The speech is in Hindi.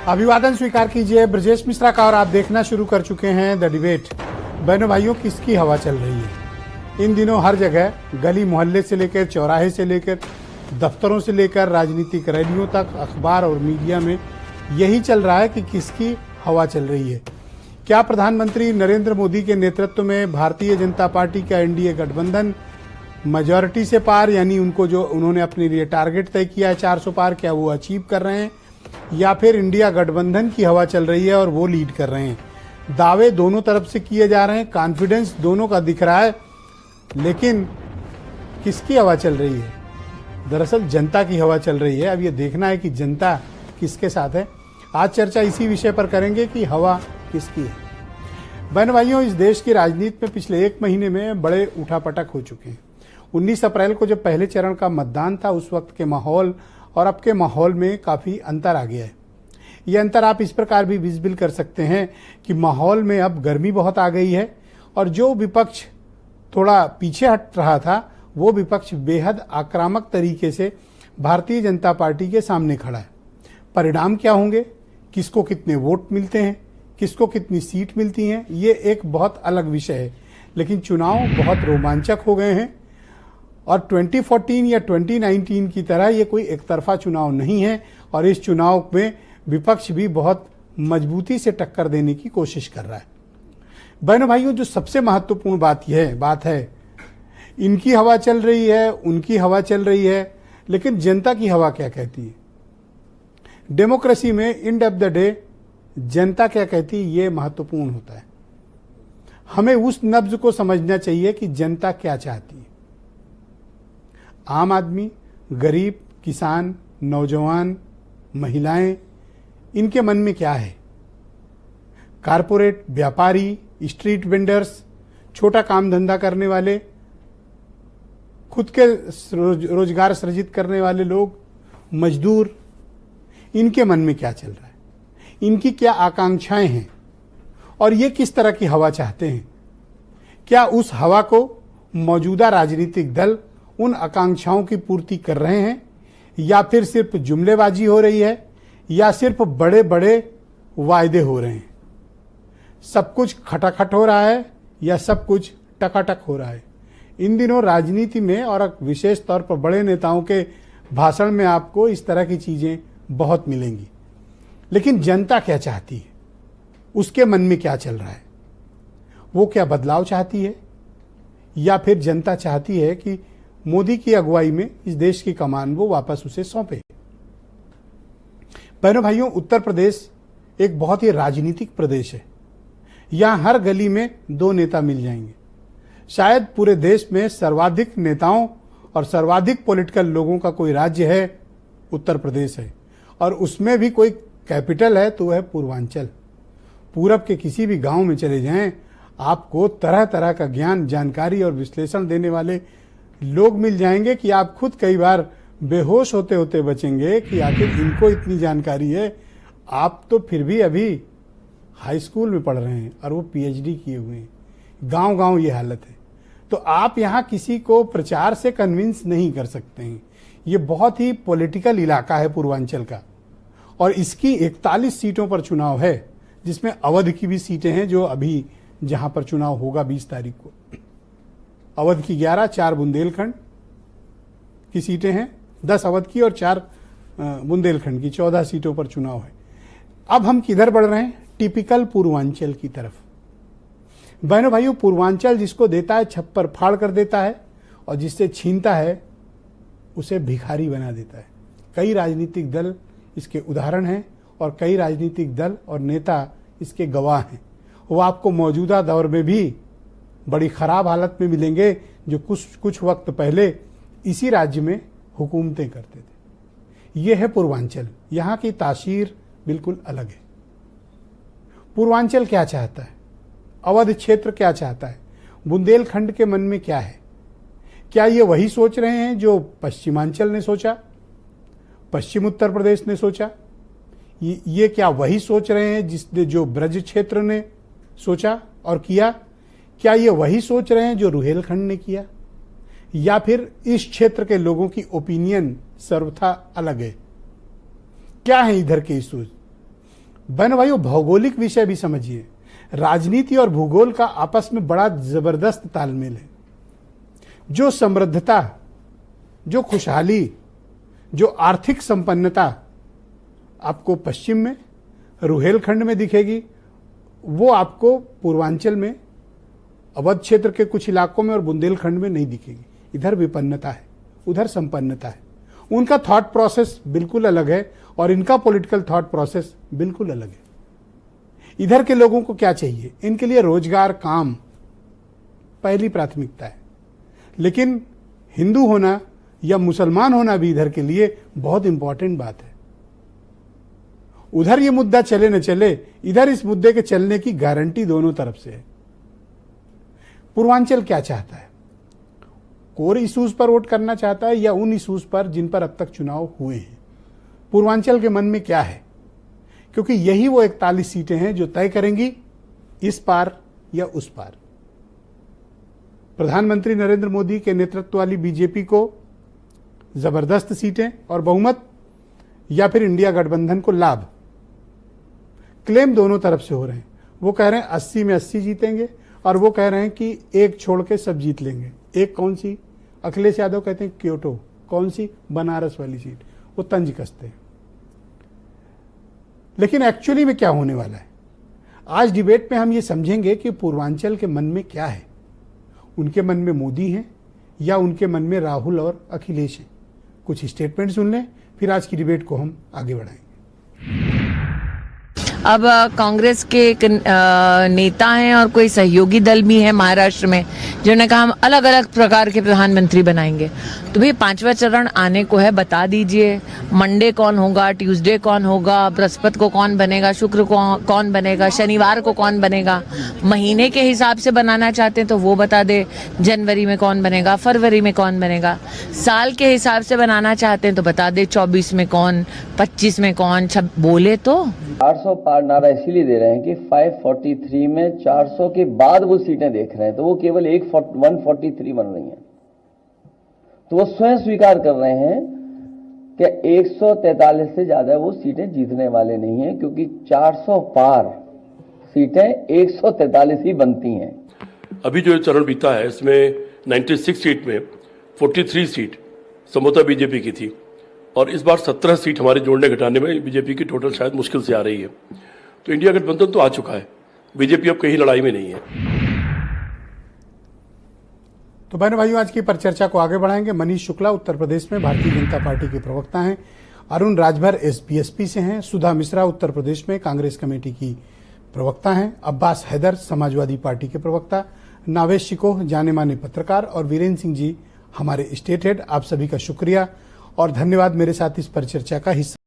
अभिवादन स्वीकार कीजिए ब्रजेश मिश्रा का और आप देखना शुरू कर चुके हैं द डिबेट। बहनों भाइयों, किसकी हवा चल रही है इन दिनों? हर जगह, गली मोहल्ले से लेकर चौराहे से लेकर दफ्तरों से लेकर राजनीतिक रैलियों तक, अखबार और मीडिया में यही चल रहा है कि किसकी हवा चल रही है। क्या प्रधानमंत्री नरेंद्र मोदी के नेतृत्व में भारतीय जनता पार्टी का एनडीए गठबंधन मेजॉरिटी से पार, यानी उनको जो उन्होंने अपने लिए टारगेट तय किया है 400 पार, क्या वो अचीव कर रहे हैं, या फिर इंडिया गठबंधन की हवा चल रही है और वो लीड कर रहे हैं? दावे दोनों तरफ से किए जा रहे हैं, कॉन्फिडेंस दोनों का दिख रहा है, लेकिन किसकी हवा चल रही है? दरअसल जनता की हवा चल रही है। अब ये देखना है कि जनता किसके साथ है। आज चर्चा इसी विषय पर करेंगे कि हवा किसकी है। बहन भाइयों, इस देश की राजनीति में पिछले एक महीने में बड़े उठापटक हो चुके हैं। 19 अप्रैल को जब पहले चरण का मतदान था, उस वक्त के माहौल और अब के माहौल में काफ़ी अंतर आ गया है। ये अंतर आप इस प्रकार भी विजिबल कर सकते हैं कि माहौल में अब गर्मी बहुत आ गई है और जो विपक्ष थोड़ा पीछे हट रहा था, वो विपक्ष बेहद आक्रामक तरीके से भारतीय जनता पार्टी के सामने खड़ा है। परिणाम क्या होंगे, किसको कितने वोट मिलते हैं, किसको कितनी सीट मिलती हैं, ये एक बहुत अलग विषय है। लेकिन चुनाव बहुत रोमांचक हो गए हैं और 2014 या 2019 की तरह ये कोई एक तरफा चुनाव नहीं है और इस चुनाव में विपक्ष भी बहुत मजबूती से टक्कर देने की कोशिश कर रहा है। बहनों भाइयों, जो सबसे महत्वपूर्ण बात है इनकी हवा चल रही है, उनकी हवा चल रही है, लेकिन जनता की हवा क्या कहती है? डेमोक्रेसी में एंड ऑफ द डे जनता क्या कहती है, ये महत्वपूर्ण होता है। हमें उस नब्ज को समझना चाहिए कि जनता क्या चाहती है। आम आदमी, गरीब, किसान, नौजवान, महिलाएं, इनके मन में क्या है? कारपोरेट, व्यापारी, स्ट्रीट वेंडर्स, छोटा काम धंधा करने वाले, खुद के रोजगार सृजित करने वाले लोग, मजदूर, इनके मन में क्या चल रहा है? इनकी क्या आकांक्षाएं हैं और ये किस तरह की हवा चाहते हैं? क्या उस हवा को मौजूदा राजनीतिक दल उन आकांक्षाओं की पूर्ति कर रहे हैं, या फिर सिर्फ जुमलेबाजी हो रही है, या सिर्फ बड़े बड़े वायदे हो रहे हैं? सब कुछ खटाखट हो रहा है या सब कुछ टकाटक हो रहा है? इन दिनों राजनीति में और विशेष तौर पर बड़े नेताओं के भाषण में आपको इस तरह की चीजें बहुत मिलेंगी। लेकिन जनता क्या चाहती है? उसके मन में क्या चल रहा है? वो क्या बदलाव चाहती है, या फिर जनता चाहती है कि मोदी की अगुवाई में इस देश की कमान वो वापस उसे सौंपे? बहनों भाइयों, उत्तर प्रदेश एक बहुत ही राजनीतिक प्रदेश है। यहां हर गली में दो नेता मिल जाएंगे। शायद पूरे देश में सर्वाधिक नेताओं और सर्वाधिक पॉलिटिकल लोगों का कोई राज्य है, उत्तर प्रदेश है, और उसमें भी कोई कैपिटल है तो वह है पूर्वांचल। पूरब के किसी भी गांव में चले जाएं, आपको तरह तरह का ज्ञान, जानकारी और विश्लेषण देने वाले लोग मिल जाएंगे कि आप खुद कई बार बेहोश होते होते बचेंगे कि आखिर इनको इतनी जानकारी है। आप तो फिर भी अभी हाई स्कूल में पढ़ रहे हैं और वो पीएचडी किए हुए हैं। गांव गांव ये हालत है। तो आप यहाँ किसी को प्रचार से कन्विंस नहीं कर सकते हैं। ये बहुत ही पॉलिटिकल इलाका है पूर्वांचल का, और इसकी 41 सीटों पर चुनाव है, जिसमें अवध की भी सीटें हैं जो अभी जहां पर चुनाव होगा 20 तारीख को। अवध की 11, 4 बुंदेलखंड की सीटें हैं, 10 अवध की और 4 बुंदेलखंड की, 14 सीटों पर चुनाव है। अब हम किधर बढ़ रहे हैं? टिपिकल पूर्वांचल की तरफ। बहनों भाइयों, पूर्वांचल जिसको देता है छप्पर फाड़ कर देता है, और जिससे छीनता है उसे भिखारी बना देता है। कई राजनीतिक दल इसके उदाहरण हैं और कई राजनीतिक दल और नेता इसके गवाह हैं। वो आपको मौजूदा दौर में भी बड़ी खराब हालत में मिलेंगे, जो कुछ वक्त पहले इसी राज्य में हुकूमतें करते थे। ये है पूर्वांचल। यहाँ की तासीर बिल्कुल अलग है। पूर्वांचल क्या चाहता है? अवध क्षेत्र क्या चाहता है? बुंदेलखंड के मन में क्या है? क्या ये वही सोच रहे हैं जो पश्चिमांचल ने सोचा, पश्चिम उत्तर प्रदेश ने सोचा? ये क्या वही सोच रहे हैं जो ब्रज क्षेत्र ने सोचा और किया? क्या ये वही सोच रहे हैं जो रुहेलखंड ने किया? या फिर इस क्षेत्र के लोगों की ओपिनियन सर्वथा अलग है? क्या है इधर के इश्यूज? बहनों भाइयों, भौगोलिक विषय भी समझिए। राजनीति और भूगोल का आपस में बड़ा जबरदस्त तालमेल है। जो समृद्धता, जो खुशहाली, जो आर्थिक संपन्नता आपको पश्चिम में, रुहेलखंड में दिखेगी, वो आपको पूर्वांचल में, अवध क्षेत्र के कुछ इलाकों में और बुंदेलखंड में नहीं दिखेगी। इधर विपन्नता है, उधर संपन्नता है। उनका थॉट प्रोसेस बिल्कुल अलग है और इनका पॉलिटिकल थॉट प्रोसेस बिल्कुल अलग है। इधर के लोगों को क्या चाहिए? इनके लिए रोजगार, काम पहली प्राथमिकता है। लेकिन हिंदू होना या मुसलमान होना भी इधर के लिए बहुत इंपॉर्टेंट बात है। उधर ये मुद्दा चले न चले, इधर इस मुद्दे के चलने की गारंटी दोनों तरफ से है। पूर्वांचल क्या चाहता है? कोर इश्यूज पर वोट करना चाहता है या उन इश्यूज पर जिन पर अब तक चुनाव हुए हैं? पूर्वांचल के मन में क्या है? क्योंकि यही वो 41 सीटें हैं जो तय करेंगी इस पार या उस पार। प्रधानमंत्री नरेंद्र मोदी के नेतृत्व वाली बीजेपी को जबरदस्त सीटें और बहुमत, या फिर इंडिया गठबंधन को लाभ। क्लेम दोनों तरफ से हो रहे हैं। वो कह रहे हैं 80 में 80 जीतेंगे और वो कह रहे हैं कि एक छोड़ के सब जीत लेंगे। एक कौन सी? अखिलेश यादव कहते हैं क्योटो। कौन सी? बनारस वाली सीट। वो तंज कसते हैं। लेकिन एक्चुअली में क्या होने वाला है? आज डिबेट में हम ये समझेंगे कि पूर्वांचल के मन में क्या है। उनके मन में मोदी हैं या उनके मन में राहुल और अखिलेश हैं? कुछ स्टेटमेंट सुन लें, फिर आज की डिबेट को हम आगे बढ़ाएंगे। अब कांग्रेस के एक नेता हैं और कोई सहयोगी दल भी है महाराष्ट्र में, जिन्होंने कहा हम अलग अलग प्रकार के प्रधानमंत्री बनाएंगे। तो भाई 5वां चरण आने को है, बता दीजिए मंडे कौन होगा, ट्यूसडे कौन होगा, बृहस्पति को कौन बनेगा, शुक्र को कौन बनेगा, शनिवार को कौन बनेगा। महीने के हिसाब से बनाना चाहते हैं तो वो बता दे, जनवरी में कौन बनेगा, फरवरी में कौन बनेगा। साल के हिसाब से बनाना चाहते हैं तो बता दे 24 में कौन, 25 में कौन। बोले तो 400 पार नारा इसीलिए दे रहे हैं कि 543 में 400 के बाद वो सीटें देख रहे हैं, तो वो केवल 143 बन रही हैं। तो वो स्वयं स्वीकार कर रहे हैं कि 143 से ज्यादा वो सीटें जीतने वाले नहीं हैं, क्योंकि 400 पार सीटें 143 ही बनती हैं। अभी जो चरण बीता है इसमें 96 सीट में 43 सीट समोता बीजेपी की थी और इस बार 17 सीट हमारे जोड़ने घटाने में बीजेपी की टोटल शायद मुश्किल से आ रही है। तो इंडिया गठबंधन तो आ चुका है, बीजेपी अब कहीं लड़ाई में नहीं है। तो बहनों भाइयों, आज की परिचर्चा को आगे बढ़ाएंगे। मनीष शुक्ला उत्तर प्रदेश में भारतीय जनता पार्टी के प्रवक्ता हैं। अरुण राजभर बीएसपी से हैं। सुधा मिश्रा उत्तर प्रदेश में कांग्रेस कमेटी की प्रवक्ता हैं। अब्बास हैदर समाजवादी पार्टी के प्रवक्ता, नावेश शिकोह जाने माने पत्रकार और वीरेंद्र सिंह जी हमारे स्टेट हेड। आप सभी का शुक्रिया और धन्यवाद मेरे साथ इस परिचर्चा का हिस्सा